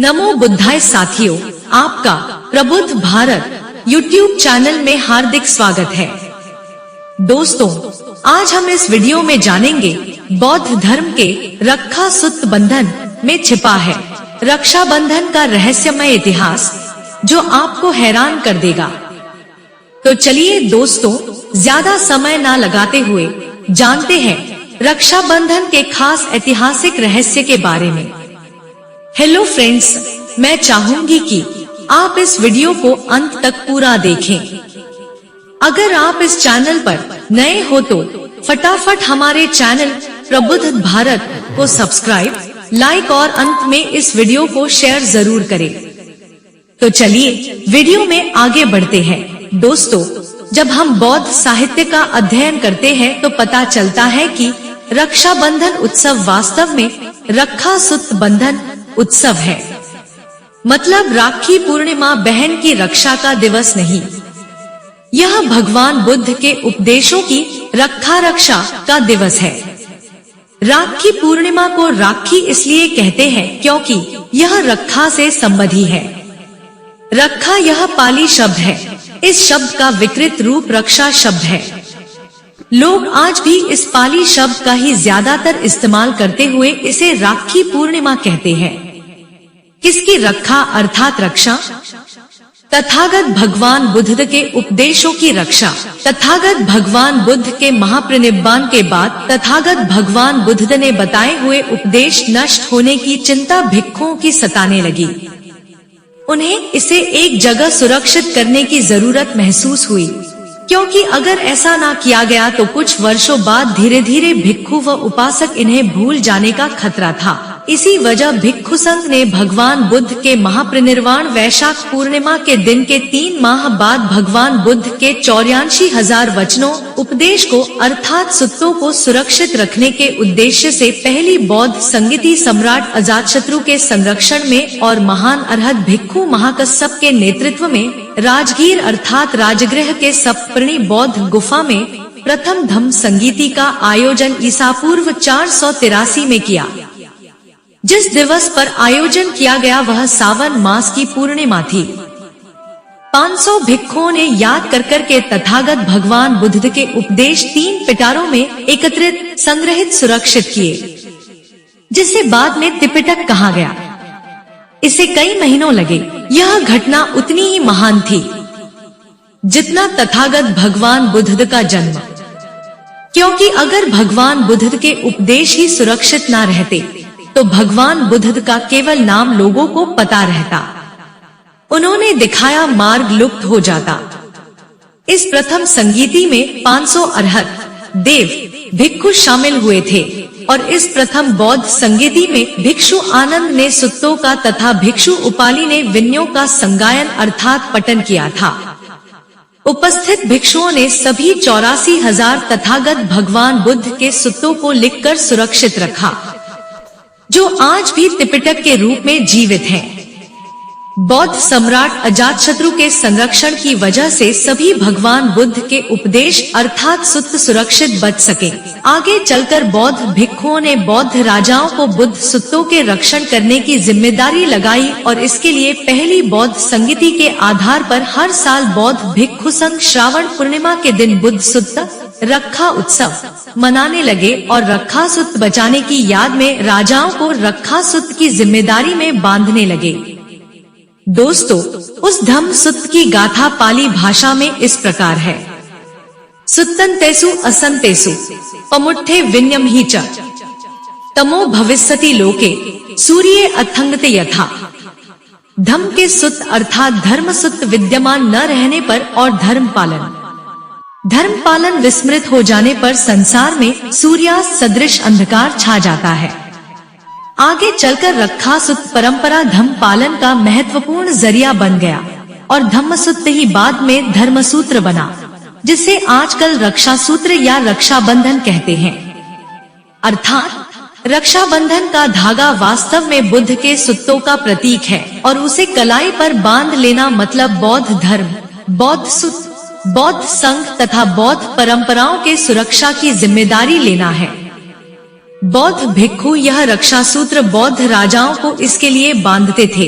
नमो बुद्धाय साथियों, आपका प्रबुद्ध भारत यूट्यूब चैनल में हार्दिक स्वागत है। दोस्तों, आज हम इस वीडियो में जानेंगे बौद्ध धर्म के रक्षा सूत्र बंधन में छिपा है रक्षा बंधन का रहस्यमय इतिहास, जो आपको हैरान कर देगा। तो चलिए दोस्तों, ज्यादा समय ना लगाते हुए जानते हैं रक्षा बंधन के खास ऐतिहासिक रहस्य के बारे में। हेलो फ्रेंड्स, मैं चाहूंगी कि आप इस वीडियो को अंत तक पूरा देखें। अगर आप इस चैनल पर नए हो तो फटाफट हमारे चैनल प्रबुद्ध भारत को सब्सक्राइब, लाइक और अंत में इस वीडियो को शेयर जरूर करें। तो चलिए वीडियो में आगे बढ़ते हैं। दोस्तों, जब हम बौद्ध साहित्य का अध्ययन करते हैं तो पता चलता है कि रक्षा बंधन उत्सव वास्तव में रक्षा सूत्र बंधन उत्सव है। मतलब राखी पूर्णिमा बहन की रक्षा का दिवस नहीं, यह भगवान बुद्ध के उपदेशों की रक्षा का दिवस है। राखी पूर्णिमा को राखी इसलिए कहते हैं क्योंकि यह रक्षा से संबंधी है। रक्षा यह पाली शब्द है। इस शब्द का विकृत रूप रक्षा शब्द है। लोग आज भी इस पाली शब्द का ही ज्यादातर इस्तेमाल करते हुए इसे राखी पूर्णिमा कहते हैं। किसकी रक्षा अर्थात रक्षा? तथागत भगवान बुद्ध के उपदेशों की रक्षा। तथागत भगवान बुद्ध के महापरिनिर्वाण के बाद तथागत भगवान बुद्ध ने बताए हुए उपदेश नष्ट होने की चिंता भिक्षुओं की सताने लगी। उन्हें इसे एक जगह सुरक्षित करने की जरूरत महसूस हुई, क्योंकि अगर ऐसा ना किया गया तो कुछ वर्षों बाद धीरे धीरे भिक्षु व उपासक इन्हें भूल जाने का खतरा था। इसी वजह भिक्षु संघ ने भगवान बुद्ध के महापरिनिर्वाण वैशाख पूर्णिमा के दिन के 3 माह बाद भगवान बुद्ध के 84,000 वचनों उपदेश को अर्थात सूत्रों को सुरक्षित रखने के उद्देश्य से पहली बौद्ध संगीति सम्राट अजातशत्रु के संरक्षण में और महान अरहत भिक्षु महाकश्यप के नेतृत्व में राजगीर अर्थात राजगृह के सप्तपर्णी बौद्ध गुफा में प्रथम धम्म संगीति का आयोजन ईसा पूर्व 483 में किया। जिस दिवस पर आयोजन किया गया वह सावन मास की पूर्णिमा थी। 500 भिक्षुओं ने याद कर के तथागत भगवान बुद्ध के उपदेश 3 पिटारों में एकत्रित, संग्रहित, सुरक्षित किए, जिसे बाद में त्रिपिटक कहा गया। इसे कई महीनों लगे। यह घटना उतनी ही महान थी जितना तथागत भगवान बुद्ध का जन्म, क्योंकि अगर भगवान बुद्ध के उपदेश ही सुरक्षित न रहते तो भगवान बुद्ध का केवल नाम लोगों को पता रहता। उन्होंने दिखाया मार्ग लुप्त हो जाता। इस प्रथम संगीति में 500 अरहत, देव, भिक्षु शामिल हुए थे और इस प्रथम बौद्ध संगीति में भिक्षु आनंद ने सूत्रों का तथा भिक्षु उपाली ने विनयों का संगायन अर्थात पठन किया था। उपस्थित भिक्षुओं ने सभी 84,000 तथागत भगवान बुद्ध के सूत्रों को लिखकर सुरक्षित रखा, जो आज भी त्रिपिटक के रूप में जीवित हैं। बौद्ध सम्राट अजातशत्रु के संरक्षण की वजह से सभी भगवान बुद्ध के उपदेश अर्थात सूत्र सुरक्षित बच सके। आगे चलकर बौद्ध भिक्षुओं ने बौद्ध राजाओं को बुद्ध सूत्रों के रक्षण करने की जिम्मेदारी लगाई और इसके लिए पहली बौद्ध संगीति के आधार पर हर साल बौद्ध भिक्षु संघ श्रावण पूर्णिमा के दिन बुद्ध सूत्र रक्षा उत्सव मनाने लगे और रक्षा सूत्र बचाने की याद में राजाओं को रक्षा सूत्र की जिम्मेदारी में बांधने लगे। दोस्तों, उस धम्म सूत्र की गाथा पाली भाषा में इस प्रकार है। सुत्तन्तेषु असन्तेषु पमुट्ठे विनयम ही च तमो भविष्यति लोके सूर्ये अथंगते यथा। धम्म के सूत्र अर्थात धर्म सूत्र विद्यमान न रहने पर और धर्म पालन विस्मृत हो जाने पर संसार में सूर्यास्त सदृश अंधकार छा जाता है। आगे चलकर रक्षा सूत्र परंपरा धम्म पालन का महत्वपूर्ण जरिया बन गया और धम्म सूत्र ही बाद में धर्म सूत्र बना, जिसे आजकल रक्षा सूत्र या रक्षा बंधन कहते हैं। अर्थात रक्षा बंधन का धागा वास्तव में बुद्ध के सूत्रों का प्रतीक है और उसे कलाई पर बांध लेना मतलब बौद्ध धर्म, बौद्ध सूत्र, बौद्ध संघ तथा बौद्ध परंपराओं के सुरक्षा की जिम्मेदारी लेना है। बौद्ध भिक्षु यह रक्षा सूत्र बौद्ध राजाओं को इसके लिए बांधते थे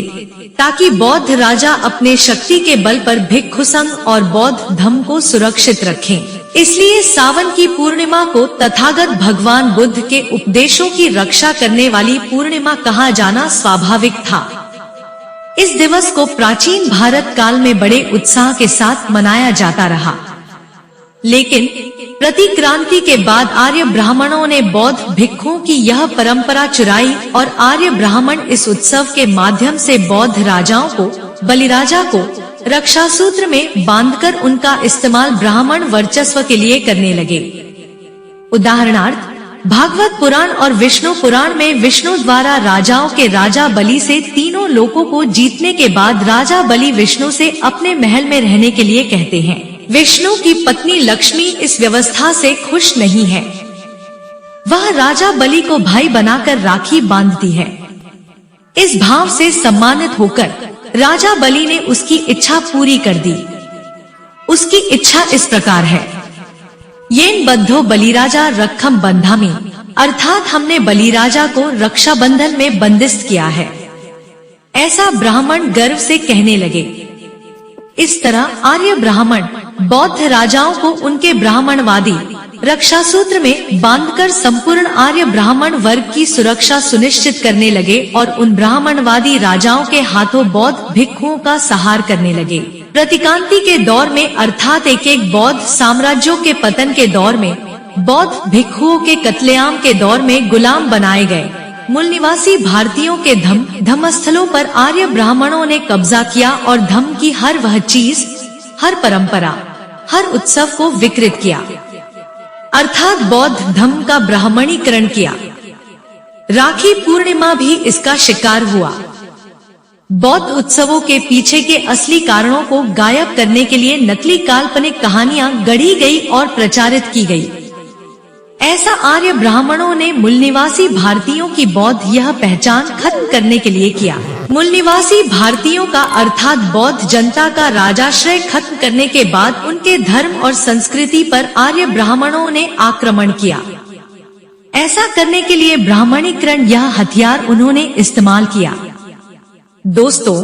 ताकि बौद्ध राजा अपने शक्ति के बल पर भिक्षु संघ और बौद्ध धर्म को सुरक्षित रखें। इसलिए सावन की पूर्णिमा को तथागत भगवान बुद्ध के उपदेशों की रक्षा करने वाली पूर्णिमा कहा जाना स्वाभाविक था। इस दिवस को प्राचीन भारत काल में बड़े उत्साह के साथ मनाया जाता रहा, लेकिन प्रतिक्रांति के बाद आर्य ब्राह्मणों ने बौद्ध भिक्षुओं की यह परंपरा चुराई और आर्य ब्राह्मण इस उत्सव के माध्यम से बौद्ध राजाओं को, बलिराजा को रक्षा सूत्र में बांधकर उनका इस्तेमाल ब्राह्मण वर्चस्व के लिए करने लगे। उदाहरणार्थ, भागवत पुराण और विष्णु पुराण में विष्णु द्वारा राजाओं के राजा बलि से तीनों लोकों को जीतने के बाद राजा बलि विष्णु से अपने महल में रहने के लिए कहते हैं। विष्णु की पत्नी लक्ष्मी इस व्यवस्था से खुश नहीं है। वह राजा बलि को भाई बनाकर राखी बांधती है। इस भाव से सम्मानित होकर राजा बलि ने उसकी इच्छा पूरी कर दी। उसकी इच्छा इस प्रकार है, येन बद्धो बलिराजा रक्षम बंधामि, अर्थात हमने बलिराजा को रक्षा बंधन में बंदिस्त किया है। ऐसा ब्राह्मण गर्व से कहने लगे। इस तरह आर्य ब्राह्मण बौद्ध राजाओं को उनके ब्राह्मणवादी रक्षा सूत्र में बांधकर संपूर्ण आर्य ब्राह्मण वर्ग की सुरक्षा सुनिश्चित करने लगे और उन ब्राह्मणवादी राजाओं के हाथों बौद्ध भिक्षुओं का सहार करने लगे। प्रतिक्रांति के दौर में अर्थात एक बौद्ध साम्राज्यों के पतन के दौर में बौद्ध भिक्षुओं के कत्लेआम के दौर में गुलाम बनाए गए मूल निवासी भारतीयों के धर्म स्थलों पर आर्य ब्राह्मणों ने कब्जा किया और धर्म की हर वह चीज, हर परंपरा, हर उत्सव को विकृत किया, अर्थात बौद्ध धर्म का ब्राह्मणीकरण किया। राखी पूर्णिमा भी इसका शिकार हुआ। बौद्ध उत्सवों के पीछे के असली कारणों को गायब करने के लिए नकली काल्पनिक कहानियां गढ़ी गई और प्रचारित की गई। ऐसा आर्य ब्राह्मणों ने मूल निवासी भारतीयों की बौद्ध यह पहचान खत्म करने के लिए किया। मूल निवासी भारतीयों का अर्थात बौद्ध जनता का राजाश्रय खत्म करने के बाद उनके धर्म और संस्कृति पर आर्य ब्राह्मणों ने आक्रमण किया। ऐसा करने के लिए ब्राह्मणीकरण यह हथियार उन्होंने इस्तेमाल किया। दोस्तों,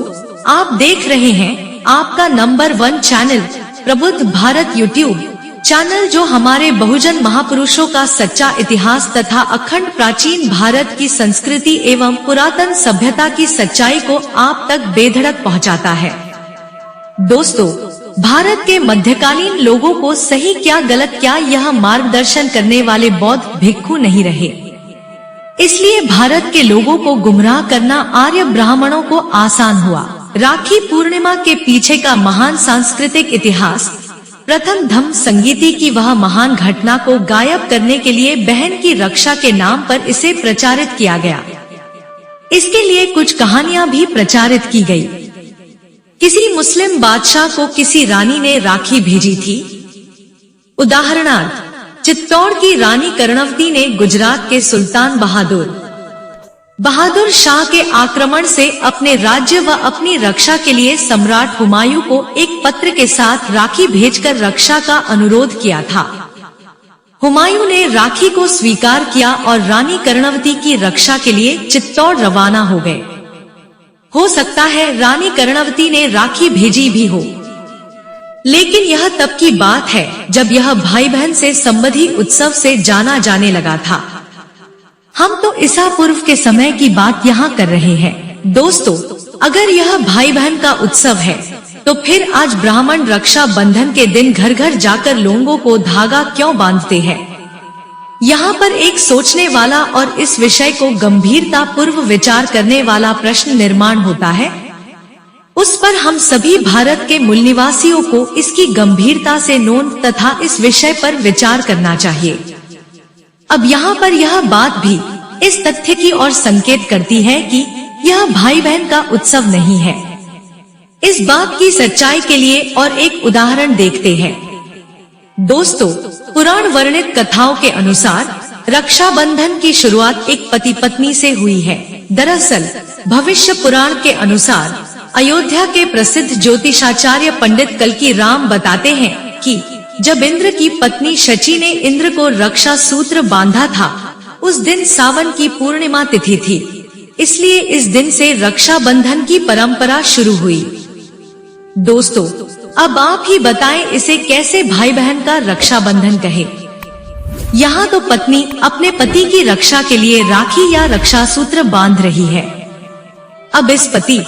आप देख रहे हैं आपका नंबर 1 चैनल प्रबुद्ध भारत यूट्यूब चैनल, जो हमारे बहुजन महापुरुषों का सच्चा इतिहास तथा अखंड प्राचीन भारत की संस्कृति एवं पुरातन सभ्यता की सच्चाई को आप तक बेधड़क पहुंचाता है। दोस्तों, भारत के मध्यकालीन लोगों को सही क्या गलत क्या यह मार्गदर्शन करने वाले बौद्ध भिक्षु नहीं रहे। इसलिए भारत के लोगों को गुमराह करना आर्य ब्राह्मणों को आसान हुआ। राखी पूर्णिमा के पीछे का महान सांस्कृतिक इतिहास, प्रथम धम्म संगीति की वह महान घटना को गायब करने के लिए बहन की रक्षा के नाम पर इसे प्रचारित किया गया। इसके लिए कुछ कहानियां भी प्रचारित की गई। किसी मुस्लिम बादशाह को किसी रानी ने राखी भेजी थी। उदाहरणार्थ, चित्तौड़ की रानी कर्णवती ने गुजरात के सुल्तान बहादुर शाह के आक्रमण से अपने राज्य व अपनी रक्षा के लिए सम्राट हुमायूं को एक पत्र के साथ राखी भेजकर रक्षा का अनुरोध किया था। हुमायूं ने राखी को स्वीकार किया और रानी कर्णवती की रक्षा के लिए चित्तौड़ रवाना हो गए। हो सकता है रानी कर्णवती ने राखी भेजी भी हो, लेकिन यह तब की बात है जब यह भाई बहन से संबंधी उत्सव से जाना जाने लगा था। हम तो ईसा पूर्व के समय की बात यहाँ कर रहे हैं। दोस्तों, अगर यह भाई बहन का उत्सव है तो फिर आज ब्राह्मण रक्षा बंधन के दिन घर घर जाकर लोगों को धागा क्यों बांधते हैं? यहाँ पर एक सोचने वाला और इस विषय को गंभीरता पूर्व विचार करने वाला प्रश्न निर्माण होता है। उस पर हम सभी भारत के मूल निवासियों को इसकी गंभीरता से नोंद तथा इस विषय पर विचार करना चाहिए। अब यहाँ पर यह बात भी इस तथ्य की ओर संकेत करती है कि यह भाई बहन का उत्सव नहीं है। इस बात की सच्चाई के लिए और एक उदाहरण देखते हैं। दोस्तों, पुराण वर्णित कथाओं के अनुसार रक्षाबंधन की शुरुआत एक पति पत्नी से हुई है। दरअसल भविष्य पुराण के अनुसार अयोध्या के प्रसिद्ध ज्योतिषाचार्य पंडित कल्की राम बताते हैं कि जब इंद्र की पत्नी शची ने इंद्र को रक्षा सूत्र बांधा था उस दिन सावन की पूर्णिमा तिथि थी, इसलिए इस दिन से रक्षाबंधन की परंपरा शुरू हुई। दोस्तों, अब आप ही बताएं इसे कैसे भाई बहन का रक्षाबंधन कहे। यहाँ तो पत्नी अपने पति की रक्षा के लिए राखी या रक्षा सूत्र बांध रही है। अब इस पति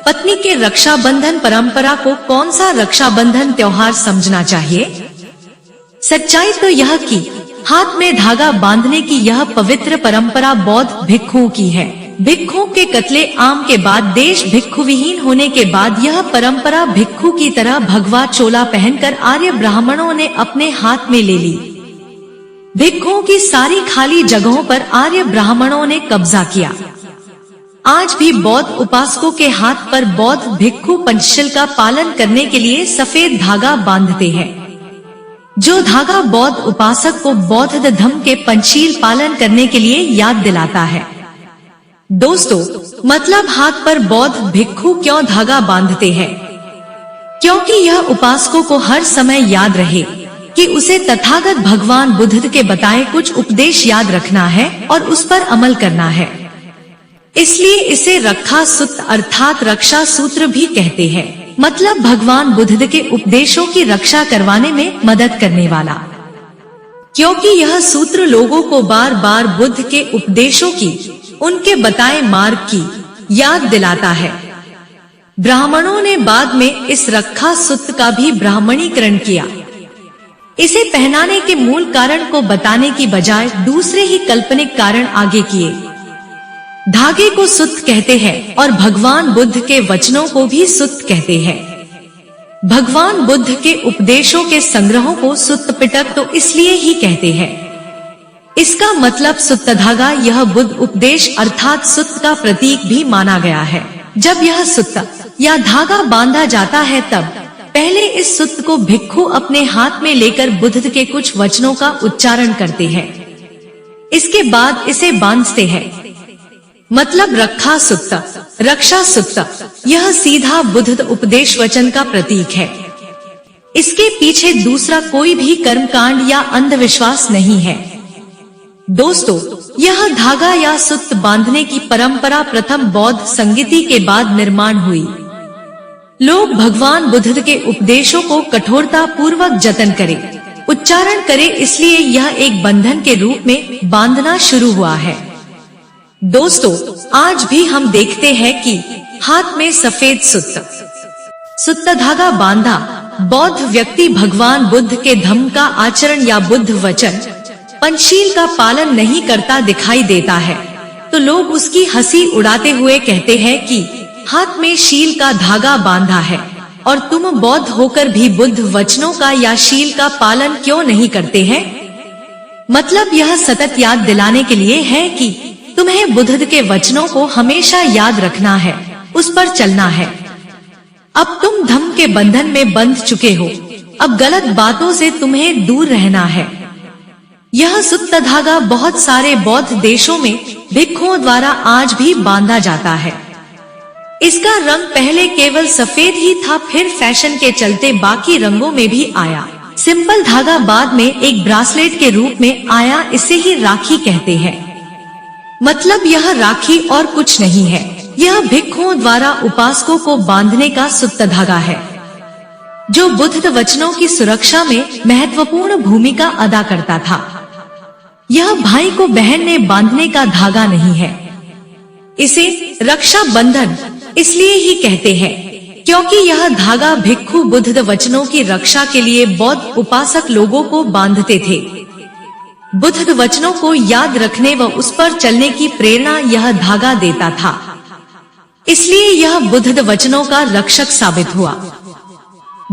पत्नी के रक्षाबंधन परंपरा को कौन सा रक्षाबंधन त्योहार समझना चाहिए? सच्चाई तो यह कि हाथ में धागा बांधने की यह पवित्र परंपरा बौद्ध भिक्षुओं की है। भिक्षुओं के कत्ले आम के बाद देश भिक्षु विहीन होने के बाद यह परंपरा भिक्षु की तरह भगवा चोला पहनकर आर्य ब्राह्मणों ने अपने हाथ में ले ली। भिक्षुओं की सारी खाली जगहों पर आर्य ब्राह्मणों ने कब्जा किया। आज भी बौद्ध उपासकों के हाथ पर बौद्ध भिक्षु पंचशील का पालन करने के लिए सफेद धागा बांधते हैं, जो धागा बौद्ध उपासक को बौद्ध धर्म के पंचशील पालन करने के लिए याद दिलाता है। दोस्तों, मतलब हाथ पर बौद्ध भिक्षु क्यों धागा बांधते हैं? क्योंकि यह उपासकों को हर समय याद रहे कि उसे तथागत भगवान बुद्ध के बताए कुछ उपदेश याद रखना है और उस पर अमल करना है। इसलिए इसे रक्षा सूत्र अर्थात रक्षा सूत्र भी कहते हैं, मतलब भगवान बुद्ध के उपदेशों की रक्षा करवाने में मदद करने वाला। क्योंकि यह सूत्र लोगों को बार बार बुद्ध के उपदेशों की, उनके बताए मार्ग की याद दिलाता है। ब्राह्मणों ने बाद में इस रक्षा सूत्र का भी ब्राह्मणीकरण किया। इसे पहनाने के मूल कारण को बताने की बजाय दूसरे ही काल्पनिक कारण आगे किए। धागे को सूत्र कहते हैं और भगवान बुद्ध के वचनों को भी सूत्र कहते हैं। भगवान बुद्ध के उपदेशों के संग्रहों को सूत्र पिटक तो इसलिए ही कहते हैं। इसका मतलब सूत्र धागा यह बुद्ध उपदेश अर्थात सूत्र का प्रतीक भी माना गया है। जब यह सूत्र या धागा बांधा जाता है तब पहले इस सूत्र को भिक्षु अपने हाथ में लेकर बुद्ध के कुछ वचनों का उच्चारण करते हैं। इसके बाद इसे बांधते हैं, मतलब रक्षा सूत्र। यह सीधा बुद्ध उपदेश वचन का प्रतीक है। इसके पीछे दूसरा कोई भी कर्मकांड या अंधविश्वास नहीं है। दोस्तों, यह धागा या सूत्र बांधने की परंपरा प्रथम बौद्ध संगीति के बाद निर्माण हुई। लोग भगवान बुद्ध के उपदेशों को कठोरता पूर्वक जतन करें, उच्चारण करें, इसलिए यह एक बंधन के रूप में बांधना शुरू हुआ है। दोस्तों, आज भी हम देखते हैं कि हाथ में सफेद सूत्र धागा बांधा बौद्ध व्यक्ति भगवान बुद्ध के धम्म का आचरण या बुद्ध वचन पंचशील का पालन नहीं करता दिखाई देता है, तो लोग उसकी हंसी उड़ाते हुए कहते हैं कि हाथ में शील का धागा बांधा है और तुम बौद्ध होकर भी बुद्ध वचनों का या शील का पालन क्यों नहीं करते हैं? मतलब यह सतत याद दिलाने के लिए है कि तुम्हें बुद्ध के वचनों को हमेशा याद रखना है, उस पर चलना है। अब तुम धम्म के बंधन में बंध चुके हो, अब गलत बातों से तुम्हें दूर रहना है। यह सूत्र धागा बहुत सारे बौद्ध देशों में भिक्षुओं द्वारा आज भी बांधा जाता है। इसका रंग पहले केवल सफेद ही था, फिर फैशन के चलते बाकी रंगों में भी आया। सिंपल धागा बाद में एक ब्रासलेट के रूप में आया, इसे ही राखी कहते हैं। मतलब यह राखी और कुछ नहीं है, यह भिक्षुओं द्वारा उपासकों को बांधने का सूत्र धागा है, जो बुद्ध वचनों की सुरक्षा में महत्वपूर्ण भूमिका अदा करता था। यह भाई को बहन ने बांधने का धागा नहीं है। इसे रक्षा बंधन इसलिए ही कहते हैं क्योंकि यह धागा भिक्षु बुद्ध वचनों की रक्षा के लिए बौद्ध उपासक लोगों को बांधते थे। बुद्ध वचनों को याद रखने व उस पर चलने की प्रेरणा यह धागा देता था, इसलिए यह बुद्ध वचनों का रक्षक साबित हुआ।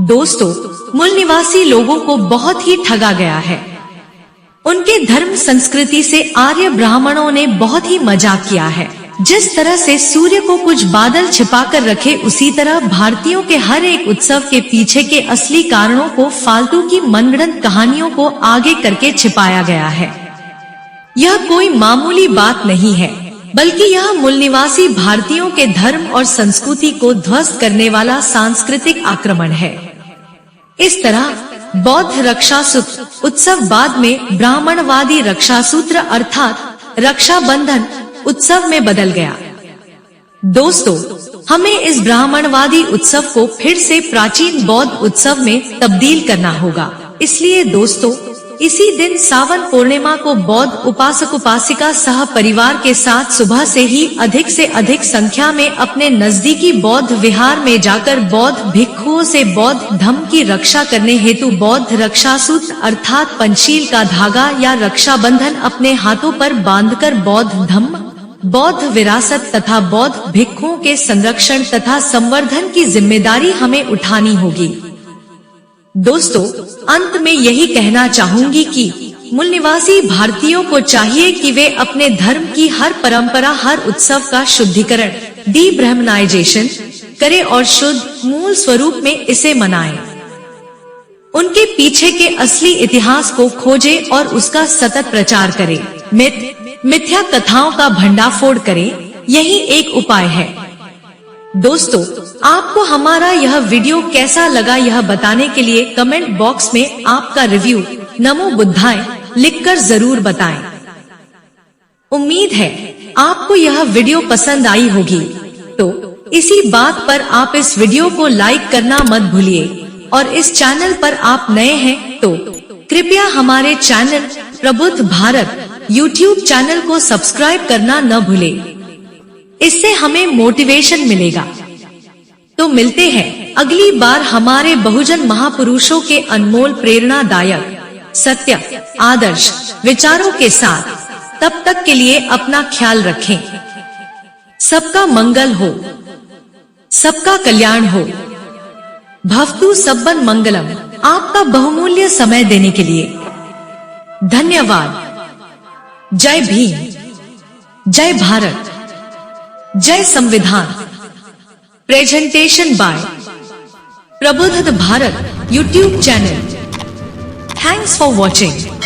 दोस्तों, मूल निवासी लोगों को बहुत ही ठगा गया है। उनके धर्म संस्कृति से आर्य ब्राह्मणों ने बहुत ही मजाक किया है। जिस तरह से सूर्य को कुछ बादल छिपाकर रखे, उसी तरह भारतीयों के हर एक उत्सव के पीछे के असली कारणों को फालतू की मनगढ़ंत कहानियों को आगे करके छिपाया गया है। यह कोई मामूली बात नहीं है, बल्कि यह मूल निवासी भारतीयों के धर्म और संस्कृति को ध्वस्त करने वाला सांस्कृतिक आक्रमण है। इस तरह बौद्ध रक्षा सूत्र उत्सव बाद में ब्राह्मणवादी रक्षा सूत्र अर्थात रक्षाबंधन उत्सव में बदल गया। दोस्तों, हमें इस ब्राह्मणवादी उत्सव को फिर से प्राचीन बौद्ध उत्सव में तब्दील करना होगा। इसलिए दोस्तों, इसी दिन सावन पूर्णिमा को बौद्ध उपासक उपासिका सह परिवार के साथ सुबह से अधिक संख्या में अपने नजदीकी बौद्ध विहार में जाकर बौद्ध भिक्षुओं से बौद्ध धम्म की रक्षा करने हेतु बौद्ध रक्षासूत्र अर्थात पंचशील का धागा या रक्षाबंधन अपने हाथों पर बांधकर बौद्ध धम्म, बौद्ध विरासत तथा बौद्ध भिक्षुओं के संरक्षण तथा संवर्धन की जिम्मेदारी हमें उठानी होगी। दोस्तों, अंत में यही कहना चाहूंगी कि मूल निवासी भारतीयों को चाहिए कि वे अपने धर्म की हर परंपरा, हर उत्सव का शुद्धिकरण, डीब्राह्मणाइजेशन करें और शुद्ध मूल स्वरूप में इसे मनाएं। उनके पीछे के असली इतिहास को खोजें और उसका सतत प्रचार करें। मिथ्या कथाओं का भंडाफोड़ करें, यही एक उपाय है। दोस्तों, आपको हमारा यह वीडियो कैसा लगा यह बताने के लिए कमेंट बॉक्स में आपका रिव्यू नमो बुद्धाय लिखकर जरूर बताएं। उम्मीद है आपको यह वीडियो पसंद आई होगी। तो इसी बात पर आप इस वीडियो को लाइक करना मत भूलिए और इस चैनल पर आप नए हैं तो कृपया हमारे चैनल प्रबुद्ध भारत YouTube चैनल को सब्सक्राइब करना न भूलें। इससे हमें मोटिवेशन मिलेगा। तो मिलते हैं अगली बार हमारे बहुजन महापुरुषों के अनमोल प्रेरणादायक सत्य आदर्श विचारों के साथ। तब तक के लिए अपना ख्याल रखें। सबका मंगल हो, सबका कल्याण हो। भवतु सब्बन मंगलम। आपका बहुमूल्य समय देने के लिए धन्यवाद। जय भीम, जय भारत, जय संविधान। प्रेजेंटेशन बाय प्रबुद्ध Bharat YouTube channel. Thanks for watching.